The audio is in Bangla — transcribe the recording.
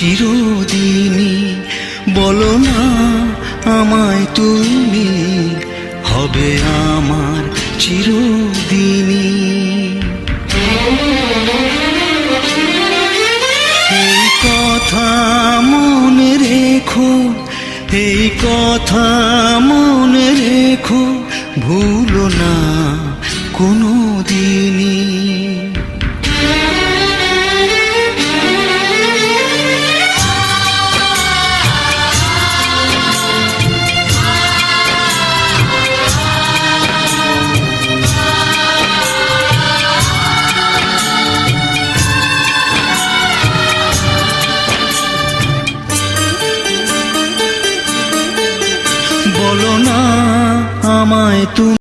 চিরদিনই। বলো না আমায় তুমি, হবে আমার চিরদিনই। এই কথা মনে রেখো, এই কথা মনে রেখো, ভুলো না কোনো দিনই। বলো না আমায় তুমি।